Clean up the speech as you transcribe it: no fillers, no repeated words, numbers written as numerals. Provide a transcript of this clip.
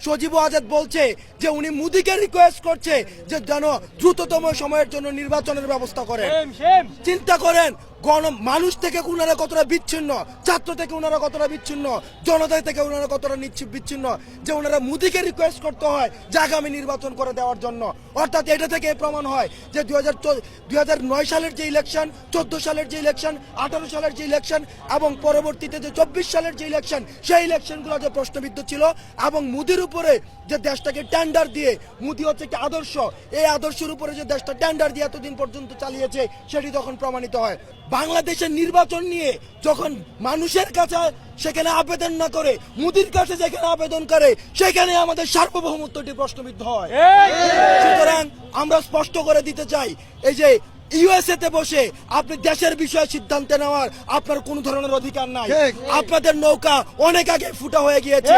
সজীব আজাদ বলছে যে উনি মোদিকে রিকোয়েস্ট করছে যে যেন দ্রুততম সময়ের জন্য নির্বাচনের ব্যবস্থা করেন। চিন্তা করেন মানুষ থেকে ওনারা কতটা বিচ্ছিন্ন, ছাত্র থেকে ওনারা কতটা বিচ্ছিন্ন, জনতা থেকে ওনারা কতটা বিচ্ছিন্ন যে ওনারা মোদিকে রিকোয়েস্ট করতে হয় যে আগামী নির্বাচন করে দেওয়ার জন্য। অর্থাৎ এটা থেকে প্রমাণ হয় যে 2009 সালের যে ইলেকশন, 14 সালের যে ইলেকশন, 18 সালের যে ইলেকশন এবং পরবর্তীতে যে 24 সালের যে ইলেকশন, সেই ইলেকশনগুলো যে প্রশ্নবিদ্ধ ছিল এবং মোদির উপরে যে দেশটাকে টেন্ডার দিয়ে, মোদি হচ্ছে একটি আদর্শ, এই আদর্শের উপরে যে দেশটা টেন্ডার দিয়ে এতদিন পর্যন্ত চালিয়েছে সেটি তখন প্রমাণিত হয়। বাংলাদেশের নির্বাচন নিয়ে যখন মানুষের কাছে সেখানে আবেদন না করে মোদির কাছে যেখানে আবেদন করে সেখানে আমাদের সার্বভৌমত্বটি প্রশ্নবিদ্ধ হয়। সুতরাং আমরা স্পষ্ট করে দিতে চাই, এই যে ইউএসএ তে বসে আপনি দেশের বিষয়ে সিদ্ধান্ত নেওয়ার আপনার কোন ধরনের অধিকার নাই। আপনাদের নৌকা অনেক আগে ফুটা হয়ে গিয়েছে।